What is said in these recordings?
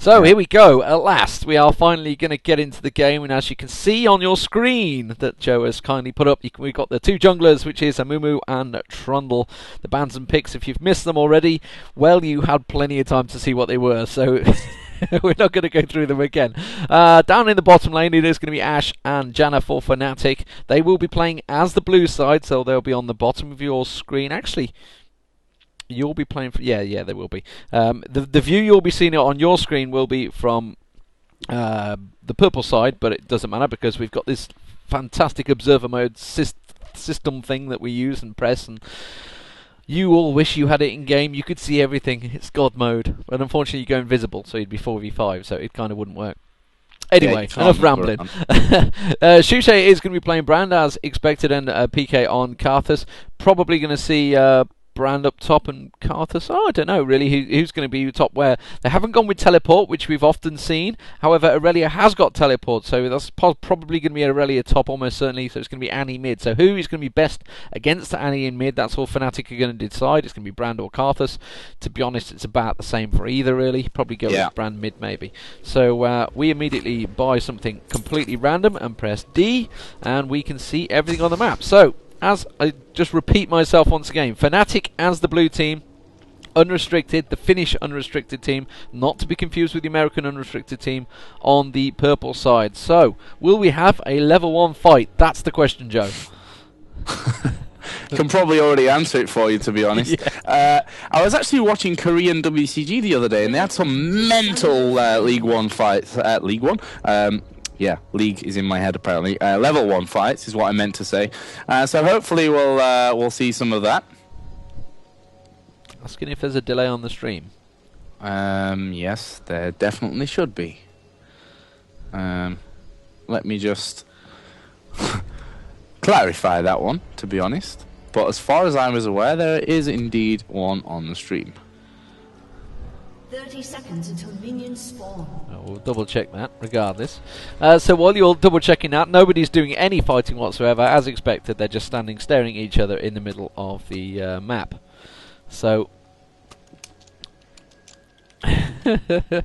So here we go. At last, we are finally going to get into the game, and as you can see on your screen that Joe has kindly put up, we've got the two junglers, which is Amumu and Trundle. The bans and picks, if you've missed them already, well, you had plenty of time to see what they were, so we're not going to go through them again. Down in the bottom lane, it is going to be Ashe and Janna for Fnatic. They will be playing as the blue side, so they'll be on the bottom of your screen. Actually, you'll be playing for... Yeah, they will be. The view you'll be seeing it on your screen will be from the purple side, but it doesn't matter because we've got this fantastic observer mode system thing that we use and press, and you all wish you had it in game. You could see everything. It's God mode, but unfortunately you go invisible, so you'd be 4v5, so it kind of wouldn't work. Anyway, enough rambling. Shushe is going to be playing Brand as expected, and PK on Karthus. Probably going to see Brand up top and Karthus. I don't know really who's going to be top where. They haven't gone with teleport, which we've often seen. However, Irelia has got teleport, so that's probably going to be Irelia top almost certainly. So it's going to be Annie mid. So who is going to be best against Annie in mid? That's all Fnatic are going to decide. It's going to be Brand or Karthus. To be honest, it's about the same for either really. Probably go with Brand mid maybe. So we immediately buy something completely random and press D, and we can see everything on the map. So as I just repeat myself once again, Fnatic as the blue team, unrestricted, the Finnish unrestricted team, not to be confused with the American unrestricted team on the purple side. So, will we have a level 1 fight? That's the question, Joe. Can probably already answer it for you, to be honest. I was actually watching Korean WCG the other day, and they had some mental League 1 fights. League 1? Yeah, League is in my head apparently. Level 1 fights is what I meant to say. So hopefully we'll see some of that. Asking if there's a delay on the stream. Yes, there definitely should be. Let me just clarify that one, to be honest. But as far as I was aware, there is indeed one on the stream. 30 seconds until minions spawn. We'll double check that regardless. So while you're double checking that, nobody's doing any fighting whatsoever. As expected, they're just standing staring at each other in the middle of the map. So they're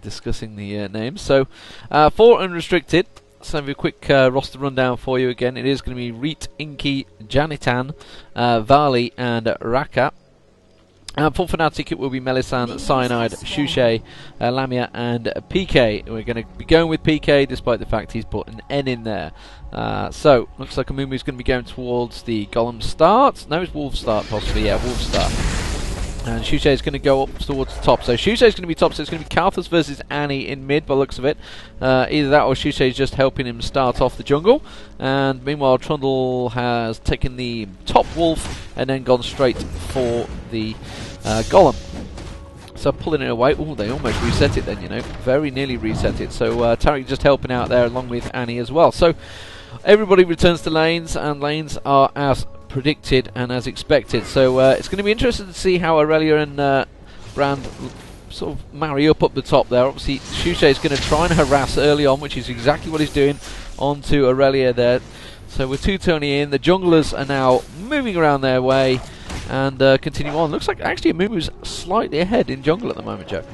discussing the names. So for unrestricted, let's have a quick roster rundown for you again. It is going to be Reet, Inky, Janitan, Vali and Raka. For Fnatic, it will be Melisande, Cyanide, Shushe, Lamia, and PK. We're going to be going with PK, despite the fact he's put an N in there. So, looks like Amumu's going to be going towards the Golem start. No, it's Wolf start, possibly. Yeah, Wolf start. And Shushe is going to go up towards the top. So Shushe is going to be top, so it's going to be Karthus versus Annie in mid, by the looks of it. Either that or Shushe is just helping him start off the jungle. And meanwhile, Trundle has taken the top Wolf and then gone straight for the Golem. So pulling it away. Oh, they almost reset it then, you know. Very nearly reset it. So taric just helping out there along with Annie as well. So everybody returns to lanes, and lanes are as predicted and as expected. So it's going to be interesting to see how Irelia and Brand sort of marry up the top there. Obviously, Shushe is going to try and harass early on, which is exactly what he's doing onto Irelia there. So with 2-20 in, the junglers are now moving around their way and continue on. Looks like actually Amumu's slightly ahead in jungle at the moment, Joe.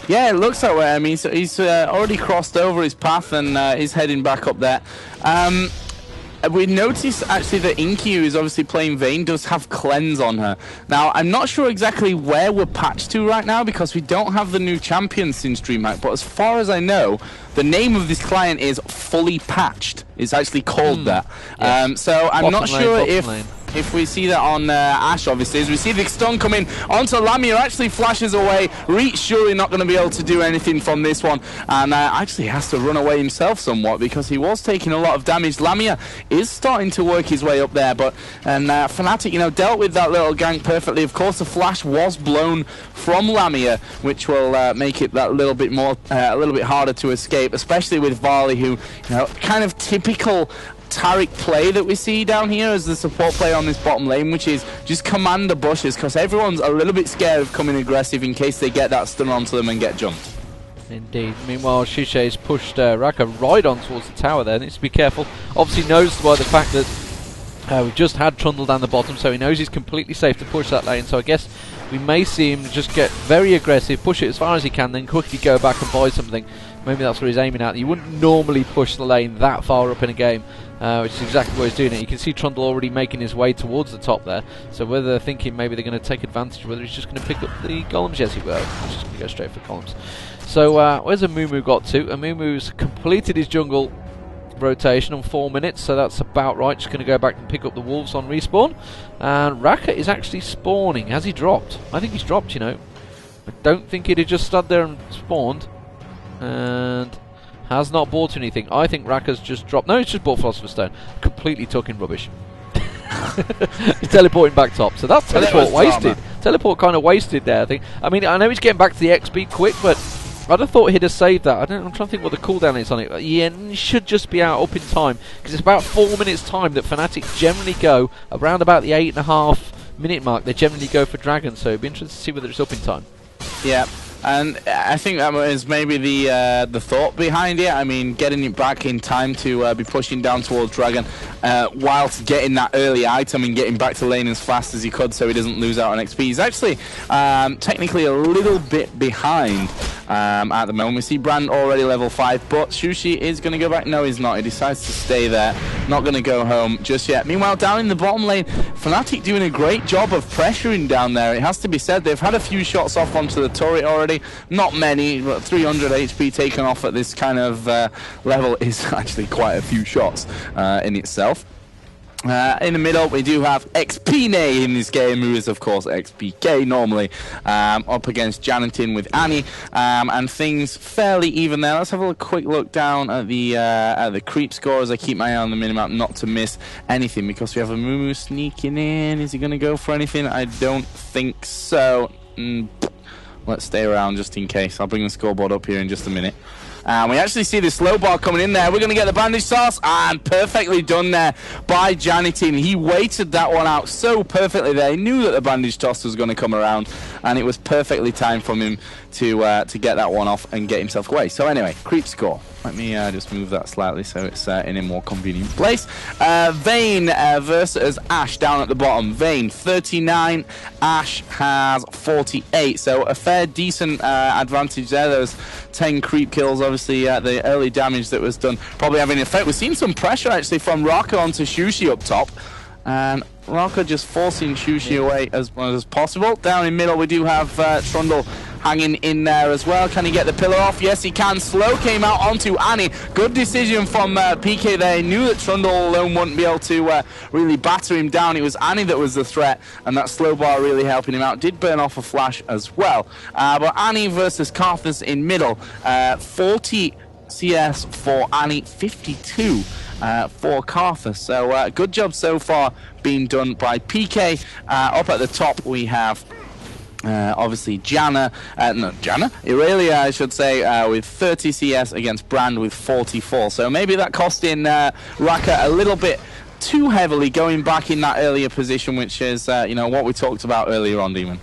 Yeah, it looks that way. I mean, so he's already crossed over his path and he's heading back up there. We noticed actually that Inky, who is obviously playing Vayne, does have cleanse on her. Now, I'm not sure exactly where we're patched to right now because we don't have the new champion since DreamHack, but as far as I know, the name of this client is Fully Patched. It's actually called that. Yes. So I'm not sure if we see that on Ashe, obviously, as we see the stun coming onto Lamia, actually flashes away. Reach surely not going to be able to do anything from this one, and actually has to run away himself somewhat because he was taking a lot of damage. Lamia is starting to work his way up there, but Fnatic, you know, dealt with that little gank perfectly. Of course, the flash was blown from Lamia, which will make it that little bit more, a little bit harder to escape, especially with Vali, who, you know, kind of typical taric play that we see down here as the support play on this bottom lane, which is just command the bushes because everyone's a little bit scared of coming aggressive in case they get that stun onto them and get jumped. Indeed. Meanwhile, Shushe's pushed Raka right on towards the tower there. Needs to be careful. Obviously knows by the fact that we've just had Trundle down the bottom, so he knows he's completely safe to push that lane. So I guess we may see him just get very aggressive, push it as far as he can, then quickly go back and buy something. Maybe that's what he's aiming at. You wouldn't normally push the lane that far up in a game, which is exactly what he's doing it. You can see Trundle already making his way towards the top there. So whether they're thinking maybe they're going to take advantage, whether he's just going to pick up the golems, yes he will. He's just going to go straight for columns. So where's Amumu got to? Amumu's completed his jungle rotation on 4 minutes, so that's about right. Just going to go back and pick up the wolves on respawn. And Raka is actually spawning. Has he dropped? I think he's dropped, you know. I don't think he'd have just stood there and spawned. And has not bought anything. I think Raka's just dropped. No, he's just bought Philosopher's Stone. Completely talking rubbish. He's teleporting back top, so that's teleport wasted. Teleport kind of wasted there, I think. I mean, I know he's getting back to the XP quick, but I'd have thought he'd have saved that. I'm trying to think what the cooldown is on it. Yeah, he should just be out up in time, because it's about 4 minutes time that Fnatic generally go around about the 8.5 minute mark. They generally go for Dragon, so it'd be interesting to see whether it's up in time. Yeah. And I think that is maybe the thought behind it. I mean, getting it back in time to be pushing down towards Dragon, whilst getting that early item and getting back to lane as fast as he could so he doesn't lose out on XP. He's actually technically a little bit behind at the moment. We see Brand already level 5, but Sushi is going to go back. No, he's not. He decides to stay there. Not going to go home just yet. Meanwhile, down in the bottom lane, Fnatic doing a great job of pressuring down there. It has to be said, they've had a few shots off onto the turret already. Not many, but 300 HP taken off at this kind of level is actually quite a few shots in itself. In the middle, we do have XPNay in this game, who is, of course, XPK normally, up against Janna with Annie, and things fairly even there. Let's have a quick look down at the creep score as I keep my eye on the minimap not to miss anything, because we have Amumu sneaking in. Is he going to go for anything? I don't think so. Let's stay around just in case. I'll bring the scoreboard up here in just a minute. We actually see the slow bar coming in there. We're going to get the bandage toss, and perfectly done there by Janitin. He waited that one out so perfectly there. He knew that the bandage toss was going to come around, and it was perfectly timed from him to get that one off and get himself away. So anyway, creep score. Let me just move that slightly so it's in a more convenient place. Vayne versus Ashe down at the bottom. Vayne 39, Ashe has 48. So a fair decent advantage there. Those 10 creep kills, obviously the early damage that was done probably having an effect. We've seen some pressure actually from Raka onto Shushi up top. And Raka just forcing Shushi away as much as possible. Down in middle we do have Trundle hanging in there as well. Can he get the pillar off? Yes, he can. Slow came out onto Annie. Good decision from PK there. He knew that Trundle alone wouldn't be able to really batter him down. It was Annie that was the threat, and that slow bar really helping him out. Did burn off a flash as well. But Annie versus Karthus in middle. 40 CS for Annie, 52 for Karthus. So good job so far being done by PK. Up at the top we have obviously Janna, irelia I should say, with 30 CS against Brand with 44. So maybe that costing Raka a little bit too heavily going back in that earlier position, which is what we talked about earlier on, Deman.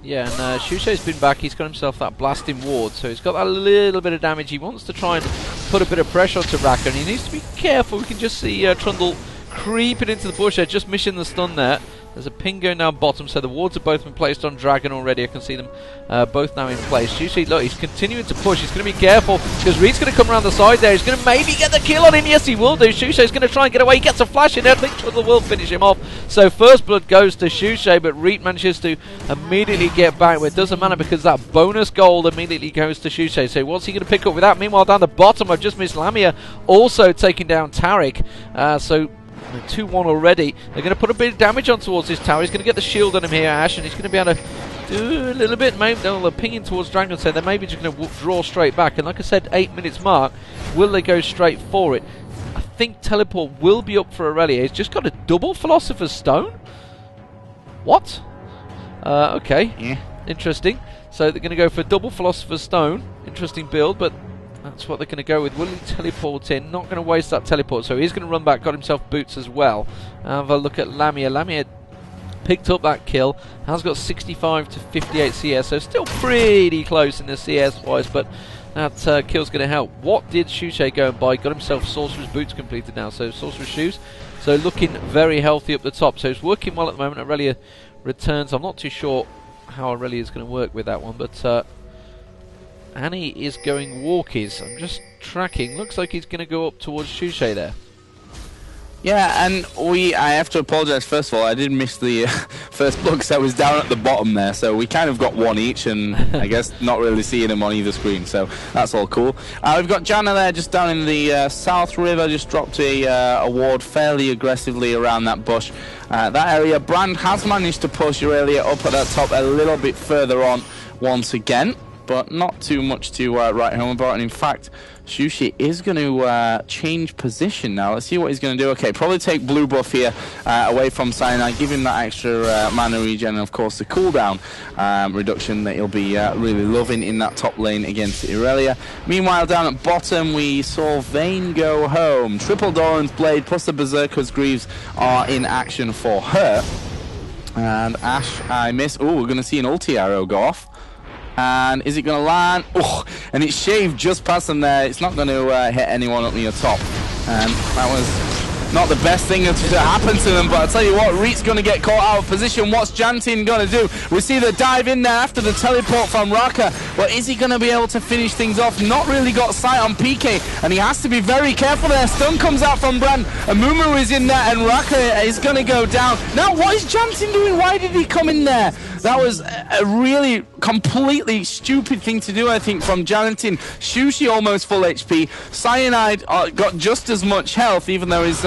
Yeah, and Shusho's been back. He's got himself that blasting ward, so he's got that little bit of damage. He wants to try and put a bit of pressure onto Raka, and he needs to be careful. We can just see Trundle creeping into the bush there, just missing the stun there. There's a ping going down bottom, so the wards have both been placed on Dragon already. I can see them both now in place. Shusho, look, he's continuing to push. He's going to be careful, because Reed's going to come around the side there. He's going to maybe get the kill on him. Yes, he will do. Shusho's going to try and get away. He gets a flash in there. I think Trundle will finish him off. So first blood goes to Shusho, but Reed manages to immediately get back. But it doesn't matter, because that bonus gold immediately goes to Shusho. So what's he going to pick up with that? Meanwhile, down the bottom, I've just missed Lamia also taking down Taric. So 2-1 already. They're going to put a bit of damage on towards this tower. He's going to get the shield on him here, Ashe, and he's going to be able to do a little bit. Maybe they're pinging towards Dragon, so they're maybe just going to draw straight back. And like I said, 8 minutes mark. Will they go straight for it? I think teleport will be up for irelia. He's just got a double Philosopher's Stone. What? Okay. Yeah. Interesting. So they're going to go for double Philosopher's Stone. Interesting build, but that's what they're going to go with. Will he teleport in? Not going to waste that teleport, so he's going to run back. Got himself boots as well. Have a look at Lamia. Lamia picked up that kill. Has got 65 to 58 CS, so still pretty close in the CS wise, but that kill's going to help. What did Shusho go and buy? Got himself Sorcerer's Boots completed now, so Sorcerer's Shoes. So looking very healthy up the top. So it's working well at the moment. irelia returns. I'm not too sure how irelia is going to work with that one, but Annie is going walkies. I'm just tracking. Looks like he's going to go up towards Shushay there. Yeah, and I have to apologise first of all. I did miss the first blood because I was down at the bottom there, so we kind of got one each, and I guess not really seeing them on either screen, so that's all cool. We've got Janna there just down in the South River, just dropped a ward fairly aggressively around that bush. That area, Brand has managed to push irelia up at that top a little bit further on once again, but not too much to write home about, and in fact, Shushi is going to change position now. Let's see what he's going to do. Okay, probably take blue buff here away from Cyanide, give him that extra mana regen, and of course the cooldown reduction that he'll be really loving in that top lane against irelia. Meanwhile, down at bottom, we saw Vayne go home. Triple Doran's Blade plus the Berserker's Greaves are in action for her. And Ashe, I miss. Oh, we're going to see an ulti arrow go off. And is it going to land? Oh, and it's shaved just past them there. It's not going to hit anyone up near top. And that was not the best thing to happen to them, but I'll tell you what, Reet's going to get caught out of position. What's Jantin going to do? We see the dive in there after the teleport from Raka, but is he going to be able to finish things off? Not really got sight on PK, and he has to be very careful there. Stun comes out from Brand, Amumu is in there, and Raka is going to go down. Now, what is Jantin doing? Why did he come in there? That was a really completely stupid thing to do, I think, from Jantin. Shushi almost full HP. Cyanide got just as much health, even though his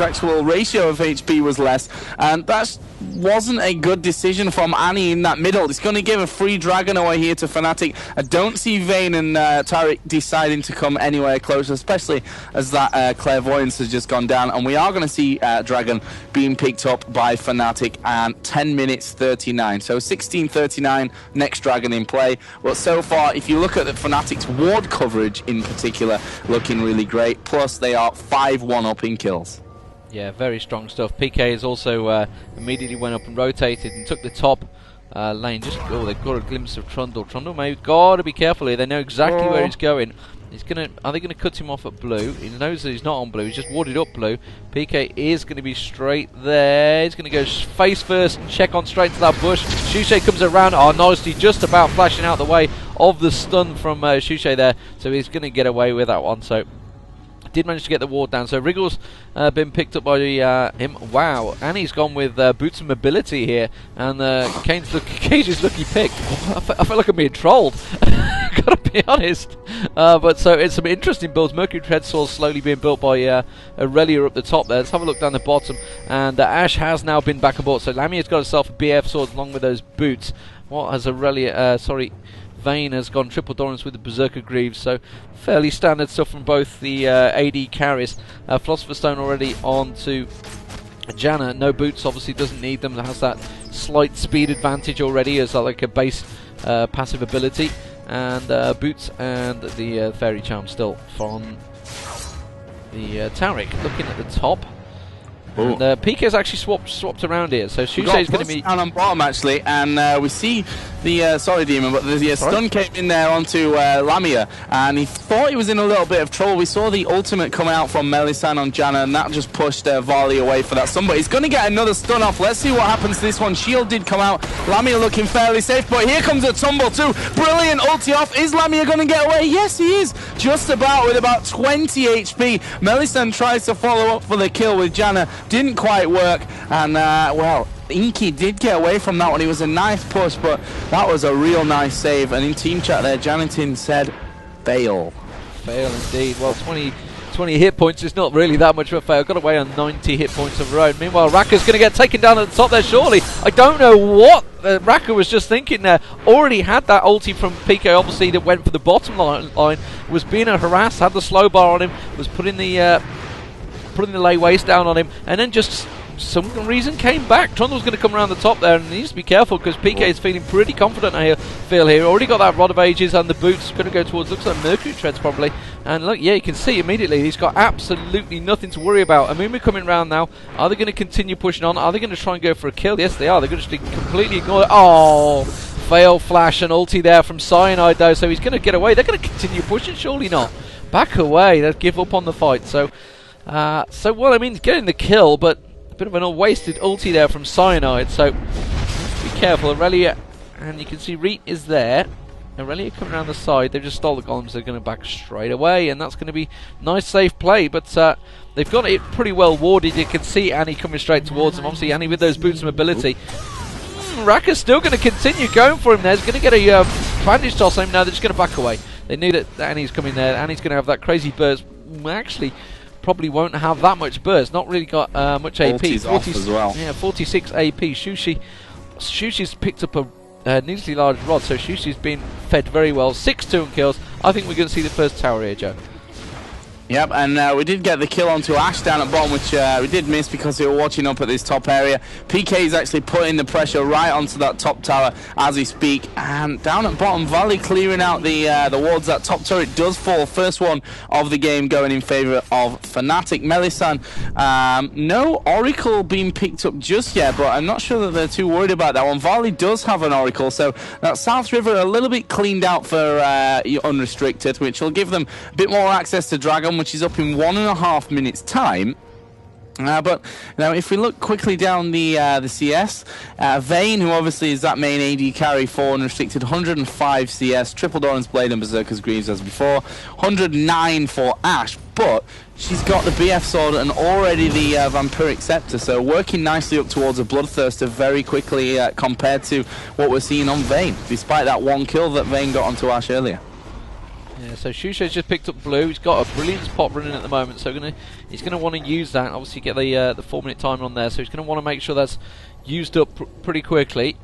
actual ratio of HP was less. And that wasn't a good decision from Annie in that middle. It's going to give a free dragon away here to Fnatic. I don't see Vayne and Taric deciding to come anywhere closer, especially as that clairvoyance has just gone down. And we are going to see dragon being picked up by Fnatic and 10 minutes 39. So 16:39, next dragon in play. But so far, if you look at the Fnatic's ward coverage in particular, looking really great. Plus, they are 5-1 up in kills. Yeah, very strong stuff. PK has also immediately went up and rotated and took the top lane. They've got a glimpse of Trundle. Trundle may got to be careful here. They know exactly where he's going. Are they gonna cut him off at blue? He knows that he's not on blue. He's just warded up blue. PK is gonna be straight there. He's gonna go face first and check on straight to that bush. Shushay comes around. Oh, nicely, just about flashing out the way of the stun from Shushay there. So he's gonna get away with that one. So did manage to get the ward down. So Wriggle's been picked up by him. Wow, Annie's gone with boots and mobility here, and Cage's lucky pick. I feel like I'm being trolled. Gotta be honest. But so it's some interesting builds. Mercury Tread Sword slowly being built by irelia up the top there. Let's have a look down the bottom, and Ashe has now been back aboard. So Lamia's got herself a BF sword along with those boots. What has Vayne has gone triple Dorans with the Berserker Greaves, so fairly standard stuff from both the AD carries. Philosopher's Stone already on to Janna. No boots, obviously doesn't need them. Has that slight speed advantage already as like a base passive ability. And boots and the Fairy Charm still from the Taric. Looking at the top. And PK's actually swapped around here, so Shushay's going to be down on bottom actually, and we see the sorry Deman, but the stun came in there onto Lamia, and he thought he was in a little bit of trouble. We saw the ultimate come out from Melisande on Janna, and that just pushed Varley away for that stun, but he's going to get another stun off. Let's see what happens to this one. Shield did come out, Lamia looking fairly safe, but here comes a tumble too. Brilliant ulti off. Is Lamia going to get away? Yes, he is, just about, with about 20 HP. Melisande tries to follow up for the kill with Janna. Didn't quite work, and well, Inky did get away from that one. It was a nice push, but that was a real nice save. And in team chat there, Janitin said, fail. Fail indeed. Well, 20 hit points is not really that much of a fail. Got away on 90 hit points of her own. Meanwhile, Raka's going to get taken down at the top there, surely. I don't know what Raka was just thinking there. Already had that ulti from PK, obviously, that went for the bottom line. Was being harassed, had the slow bar on him, was putting the Leigh waist down on him, and then just some reason came back. Trundle's going to come around the top there, and he needs to be careful because PK is feeling pretty confident I feel here. Already got that Rod of Ages and the boots. Going to go towards, looks like Mercury Treads probably. And look, yeah, you can see immediately he's got absolutely nothing to worry about. Amumu coming around now. Are they going to continue pushing on? Are they going to try and go for a kill? Yes, they are. They're going to just completely ignore it. Oh, fail flash and ulti there from Cyanide though, so he's going to get away. They're going to continue pushing, surely not. Back away. They'll give up on the fight. So well, I mean, getting the kill, but a bit of an wasted ulti there from Cyanide, so be careful. Irelia And you can see Reet is there. Irelia coming around the side. They've just stole the golems. They're going to back straight away, and that's going to be nice, safe play. But they've got it pretty well warded. You can see Annie coming straight towards them. Obviously, Annie with those boots of mobility. Raka's still going to continue going for him there. He's going to get a bandage toss on him now. They're just going to back away. They knew that Annie's coming there. Annie's going to have that crazy burst. Actually, probably won't have that much burst. Not really got much AP. 40's off as well. Yeah, 46 AP. Shushi's picked up a needlessly large rod, so Shushi's been fed very well. 6-2 kills. I think we're going to see the first tower here, Joe. Yep, and we did get the kill onto Ashe down at bottom, which we did miss because they were watching up at this top area. PK is actually putting the pressure right onto that top tower as we speak. And down at bottom, Valley clearing out the wards. That top turret does fall. First one of the game going in favour of Fnatic. Melissan, no Oracle being picked up just yet, but I'm not sure that they're too worried about that one. Valley does have an Oracle, so that South River a little bit cleaned out for unrestricted, which will give them a bit more access to Dragon, which is up in 1.5 minutes time. But now, if we look quickly down the CS, Vayne, who obviously is that main AD carry for unrestricted, 105 CS, Triple Doran's Blade and Berserker's Greaves as before, 109 for Ashe, but she's got the BF sword and already the Vampiric Scepter, so working nicely up towards a Bloodthirster very quickly compared to what we're seeing on Vayne, despite that one kill that Vayne got onto Ashe earlier. Yeah, so Shushi's just picked up blue. He's got a brilliant spot running at the moment, so he's going to want to use that. Obviously, get the 4-minute timer on there, so he's going to want to make sure that's used up pretty quickly.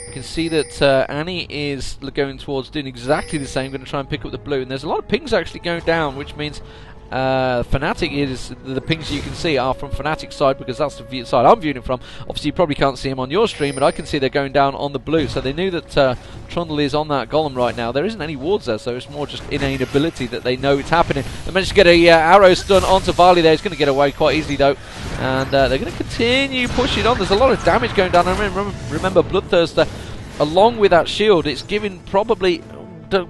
You can see that Annie is going towards doing exactly the same, going to try and pick up the blue. And there's a lot of pings actually going down, which means Fnatic is the pings you can see are from Fnatic's side, because that's the side I'm viewing it from. Obviously you probably can't see him on your stream, but I can see they're going down on the blue, so they knew that Trundle is on that golem right now. There isn't any wards there, so it's more just innate ability that they know it's happening. They managed to get a arrow stun onto Vali there. He's going to get away quite easily though, and they're going to continue pushing on. There's a lot of damage going down. I remember Bloodthirster, along with that shield, it's giving probably...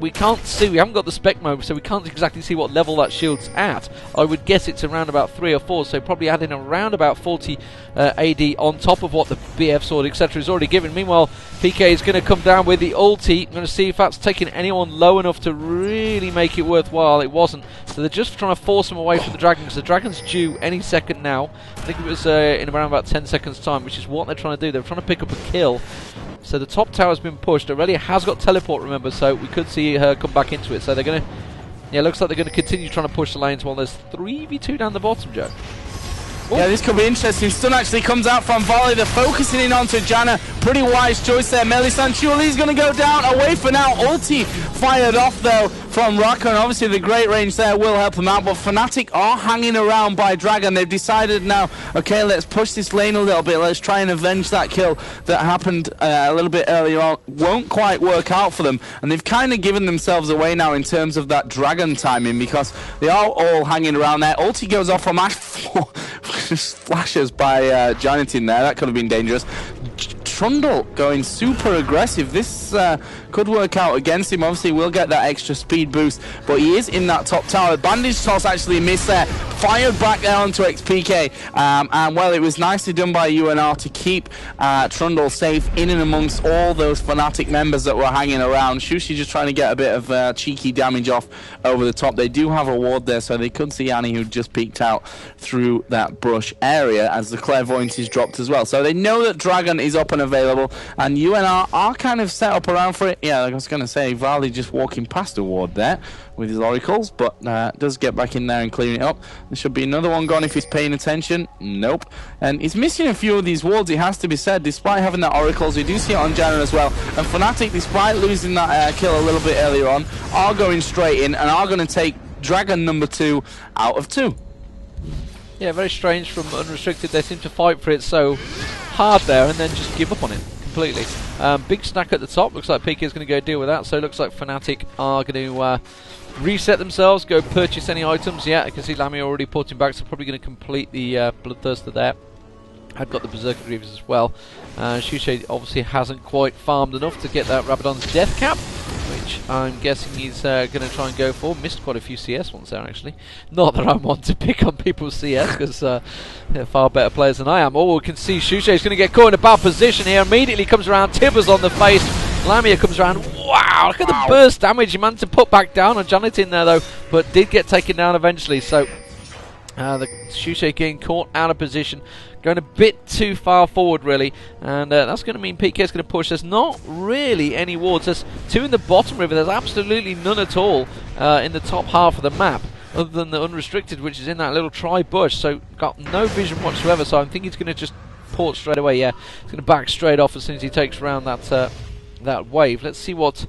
We can't see, we haven't got the spec mode, so we can't exactly see what level that shield's at. I would guess it's around about 3 or 4, so probably adding around about 40 AD on top of what the BF sword, etc. is already given. Meanwhile, PK is going to come down with the ulti. I'm going to see if that's taking anyone low enough to really make it worthwhile. It wasn't, so they're just trying to force him away from the dragon, because the dragon's due any second now. I think it was in around about 10 seconds time, which is what they're trying to do. They're trying to pick up a kill. So the top tower's been pushed. Irelia has got teleport, remember, so we could see her come back into it. So they're going to... Yeah, looks like they're going to continue trying to push the lanes while there's 3v2 down the bottom, Joe. Ooh. Yeah, this could be interesting. Stun actually comes out from Volley. They're focusing in onto Janna. Pretty wise choice there. Melissan surely is going to go down. Away for now. Ulti fired off, though, from Raka. And obviously the great range there will help them out. But Fnatic are hanging around by Dragon. They've decided now, okay, let's push this lane a little bit. Let's try and avenge that kill that happened a little bit earlier on. Won't quite work out for them. And they've kind of given themselves away now in terms of that Dragon timing, because they are all hanging around there. Ulti goes off from Ashe. Just flashes by Giantin there. That could have been dangerous. Trundle going super aggressive. This could work out against him. Obviously, we'll get that extra speed boost, but he is in that top tower. Bandage toss actually missed there. Fired back there onto XPK. And, well, it was nicely done by UNR to keep Trundle safe in and amongst all those Fnatic members that were hanging around. Shushi just trying to get a bit of cheeky damage off over the top. They do have a ward there, so they could see Annie, who just peeked out through that brush area as the clairvoyance is dropped as well. So they know that Dragon is up and available, and UNR are kind of set up around for it. Yeah, like I was going to say, Vali just walking past a ward there with his oracles, but does get back in there and clearing it up. There should be another one gone if he's paying attention. Nope. And he's missing a few of these wards, it has to be said, despite having that oracles. We do see it on Janna as well. And Fnatic, despite losing that kill a little bit earlier on, are going straight in and are going to take Dragon number 2 out of 2. Yeah, very strange from Unrestricted. They seem to fight for it so hard there and then just give up on it completely. Big stack at the top. Looks like PK is going to go deal with that. So it looks like Fnatic are going to reset themselves, go purchase any items. Yeah, I can see Lamia already porting back, so probably going to complete the Bloodthirster there. I've got the Berserker Greaves as well. Shushe obviously hasn't quite farmed enough to get that Rabadon's death cap, which I'm guessing he's going to try and go for. Missed quite a few CS ones there, actually. Not that I want to pick on people's CS, because they're far better players than I am. Oh, we can see Shushe is going to get caught in a bad position here. Immediately comes around, Tibbers on the face. Lamia comes around. Wow, look at the burst damage he managed to put back down on Janet in there though, but did get taken down eventually. So the Shusei getting caught out of position, going a bit too far forward really, and that's going to mean PK is going to push. There's not really any wards. There's two in the bottom river. There's absolutely none at all in the top half of the map, other than the unrestricted, which is in that little tri-bush. So got no vision whatsoever. So I'm thinking he's going to just port straight away. Yeah, he's going to back straight off as soon as he takes around that that wave. Let's see what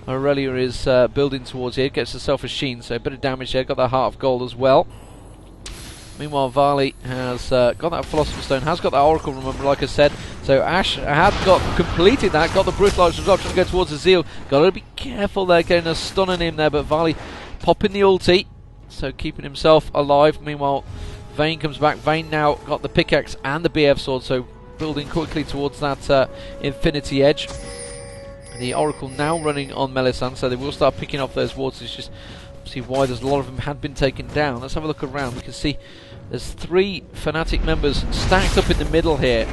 Irelia is building towards here. Gets herself a sheen, so a bit of damage there. Got that heart of gold as well. Meanwhile, Vali has got that Philosopher's Stone, has got that Oracle, remember, like I said. So Ashe had completed that, got the Brutalize as well, trying to go towards the Zeal. Got to be careful there, getting a stun on him there, but Vali popping the ulti, so keeping himself alive. Meanwhile, Vayne comes back. Vayne now got the pickaxe and the BF sword, so building quickly towards that Infinity Edge. The Oracle now running on Melisande, so they will start picking off those wards. It's just see why there's a lot of them had been taken down. Let's have a look around. We can see there's 3 Fnatic members stacked up in the middle here.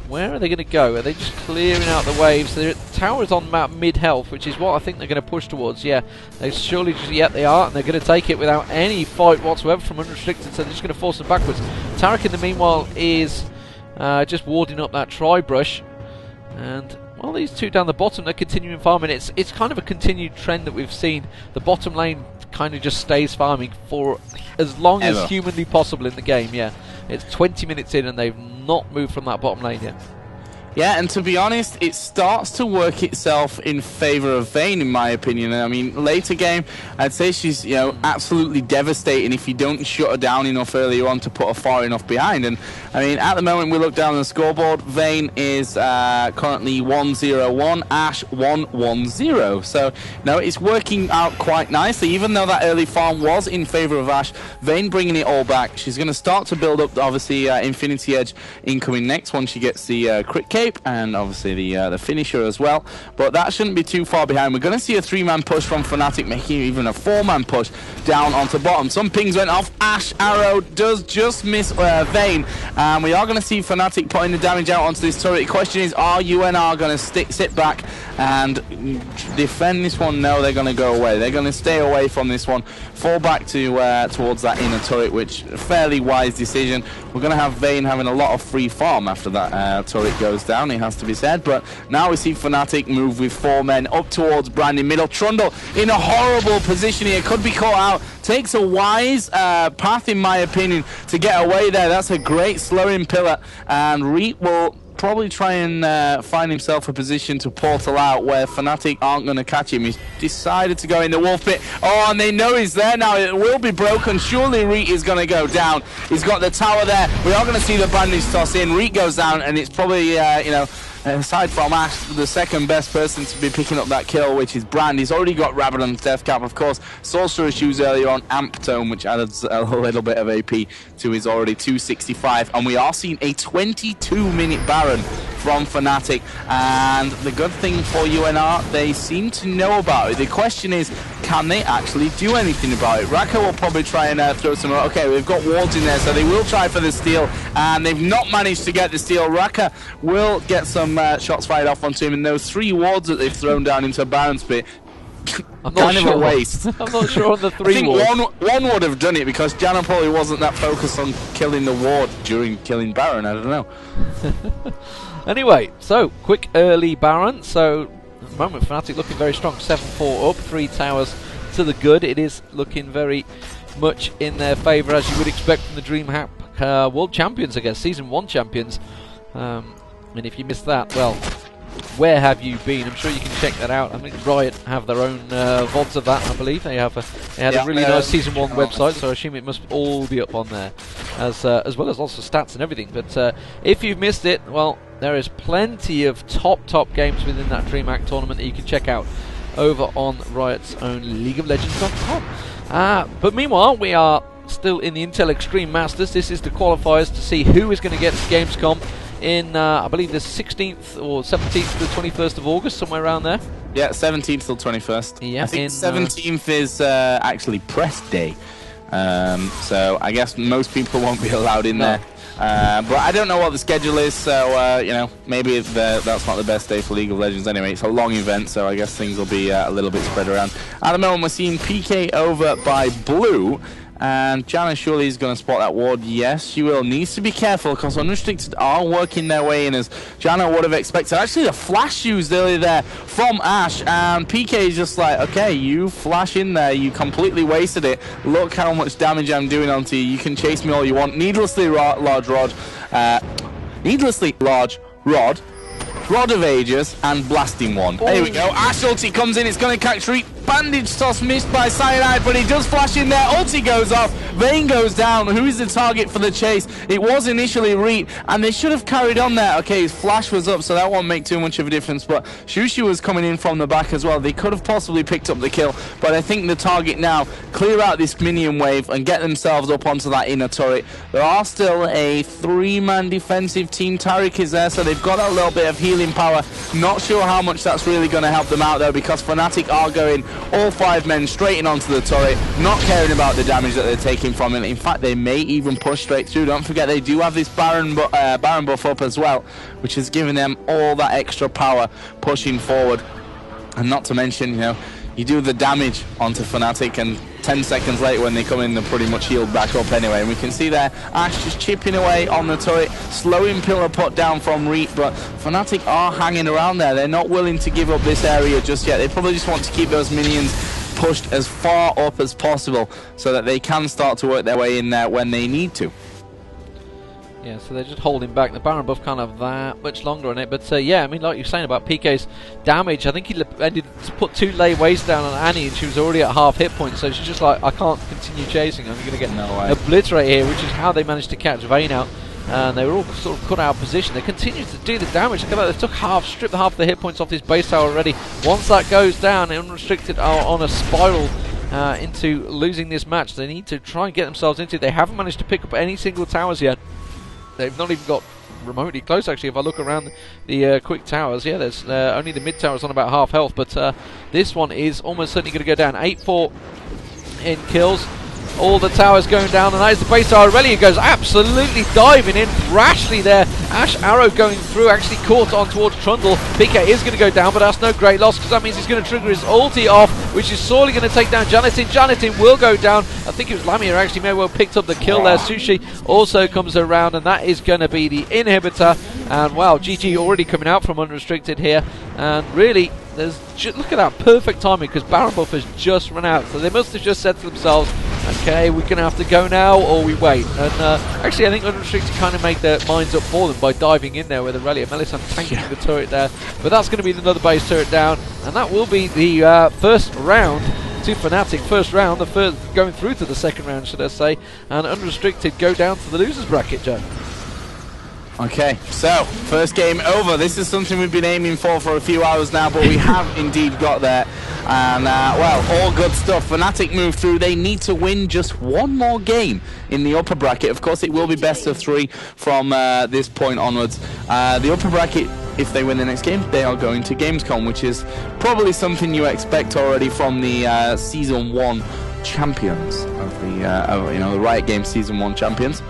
Where are they going to go? Are they just clearing out the waves? The tower is on map mid-health, which is what I think they're going to push towards. Yeah, they surely just, yeah, they are, and they're going to take it without any fight whatsoever from unrestricted, so they're just going to force them backwards. Taric in the meanwhile is just warding up that tri-brush, and well, these two down the bottom, they're continuing farming. It's kind of a continued trend that we've seen. The bottom lane kind of just stays farming for as long as humanly possible in the game. Yeah, it's 20 minutes in and they've not moved from that bottom lane yet. Yeah, and to be honest, it starts to work itself in favour of Vayne, in my opinion. I mean, later game, I'd say she's, you know, absolutely devastating if you don't shut her down enough earlier on to put her far enough behind. And I mean, at the moment, we look down the scoreboard. Vayne is currently 1-0-1, Ashe 1-1-0. So, no, it's working out quite nicely. Even though that early farm was in favour of Ashe, Vayne bringing it all back. She's going to start to build up, obviously, Infinity Edge incoming next once she gets the crit cape. And obviously the finisher as well, but that shouldn't be too far behind. We're going to see a 3-man push from Fnatic, making even a 4-man push down onto bottom. Some pings went off. Ashe arrow does just miss Vayne, and we are going to see Fnatic putting the damage out onto this turret. The question is, are UNR going to sit back and defend this one? No, they're going to go away. They're going to stay away from this one, fall back to towards that inner turret, which a fairly wise decision. We're going to have Vayne having a lot of free farm after that turret goes down, it has to be said. But now we see Fnatic move with 4 men up towards Brand in middle. Trundle in a horrible position here, could be caught out. Takes a wise path, in my opinion, to get away there. That's a great slowing pillar, and Reet will probably try and find himself a position to portal out where Fnatic aren't going to catch him. He's decided to go in the wolf pit. Oh, and they know he's there now. It will be broken. Surely Reet is going to go down. He's got the tower there. We are going to see the bandage toss in. Reet goes down, and it's probably, you know, aside from Ashe, the second best person to be picking up that kill, which is Brand. He's already got Rabadon's death cap, of course. Sorcerer's shoes earlier on, Amp Tome, which adds a little bit of AP to his already 265. And we are seeing a 22-minute Baron from Fnatic. And the good thing for UNR, they seem to know about it. The question is, can they actually do anything about it? Raka will probably try and throw some... Okay, we've got wards in there, so they will try for the steal. And they've not managed to get the steal. Raka will get some shots fired off onto him, and those 3 wards that they've thrown down into a Baron's pit, kind of a waste. I'm not sure on the 3 I think wards. one would have done it, because janna probably wasn't that focused on killing the ward during killing Baron. I don't know. Anyway, so quick early Baron. So at the moment, Fnatic looking very strong. 7-4 up, 3 towers to the good. It is looking very much in their favour, as you would expect from the DreamHack World Champions, I guess, Season 1 champions. And if you missed that, well, where have you been? I'm sure you can check that out. I think Riot have their own VODs of that, I believe. They had a really nice Season 1 website, so I assume it must all be up on there, as well as lots of stats and everything. But if you've missed it, well, there is plenty of top games within that DreamHack tournament that you can check out over on Riot's own LeagueOfLegends.com. But meanwhile, we are still in the Intel Extreme Masters. This is the qualifiers to see who is going to get to Gamescom in, I believe, the 16th or 17th to the 21st of August, somewhere around there. Yeah, 17th till 21st. Yeah, I think 17th is actually press day. So I guess most people won't be allowed in there. But I don't know what the schedule is, so you know, maybe that's not the best day for League of Legends anyway. It's a long event, so I guess things will be a little bit spread around. At the moment, we're seeing PK over by blue. And janna surely is going to spot that ward. Yes, she will. Needs to be careful because unrestricted are working their way in, as janna would have expected. Actually, the flash used earlier there from Ashe, and PK is just like, okay, you flash in there, you completely wasted it. Look how much damage I'm doing onto you. You can chase me all you want. Needlessly large rod. Rod of Ages, and Blasting One. There we go. Ashe ulti comes in. It's going to catch Reap. Bandage toss missed by Cyanide, but he does flash in there. Ulti goes off. Vayne goes down. Who is the target for the chase? It was initially Reap, and they should have carried on there. Okay, his flash was up, so that won't make too much of a difference, but Shushu was coming in from the back as well. They could have possibly picked up the kill, but I think the target now, clear out this minion wave and get themselves up onto that inner turret. There are still a 3-man defensive team. Taric is there, so they've got a little bit of healing power. Not sure how much that's really going to help them out, though, because Fnatic are going all 5 men straight in onto the turret, not caring about the damage that they're taking from it. In fact, they may even push straight through. Don't forget, they do have this Baron buff up as well, which is giving them all that extra power pushing forward. And not to mention, you know, you do the damage onto Fnatic, and 10 seconds later when they come in, they're pretty much healed back up anyway. And we can see there, Ashe just chipping away on the turret, slowing Pillar Pot down from Reap, but Fnatic are hanging around there. They're not willing to give up this area just yet. They probably just want to keep those minions pushed as far up as possible so that they can start to work their way in there when they need to. Yeah, so they're just holding back. The Baron buff can't have that much longer on it. But yeah, I mean, like you're saying about PK's damage, I think he ended to put 2 Leigh waves down on Annie, and she was already at half hit points. So she's just like, I can't continue chasing. I'm going to get obliterated here, which is how they managed to catch Vayne out. And they were all sort of cut out of position. They continued to do the damage. Look at that. They took stripped half the hit points off this base tower already. Once that goes down, unrestricted are on a spiral into losing this match. They need to try and get themselves into it. They haven't managed to pick up any single towers yet. They've not even got remotely close, actually. If I look around the quick towers, yeah, there's only the mid tower's on about half health, but this one is almost certainly going to go down. 8-4 in kills. All the towers going down, and that is the base tower. Irelia goes absolutely diving in rashly there. Ashe arrow going through, actually caught on towards Trundle. PK is going to go down, but that's no great loss, because that means he's going to trigger his ulti off, which is sorely going to take down Jannatin. Jannatin will go down. I think it was Lamia who actually may well picked up the kill there. Sushi also comes around, and that is going to be the inhibitor. And wow, GG already coming out from unrestricted here, and really, look at that perfect timing, because Baron buff has just run out, so they must have just said to themselves, okay, we're going to have to go now or we wait. And actually, I think unrestricted kind of made their minds up for them by diving in there with Irelia. Melisande tanking the turret there, but that's going to be another base turret down, and that will be the first round to Fnatic. First round, the first going through to the second round, should I say, and unrestricted go down to the losers bracket, Joe. Okay, so first game over. This is something we've been aiming for a few hours now, but we have indeed got there. And well, all good stuff. Fnatic move through. They need to win just one more game in the upper bracket. Of course, it will be best of 3 from this point onwards. The upper bracket, if they win the next game, they are going to Gamescom, which is probably something you expect already from the Season 1 champions of the you know, the Riot Games Season 1 champions.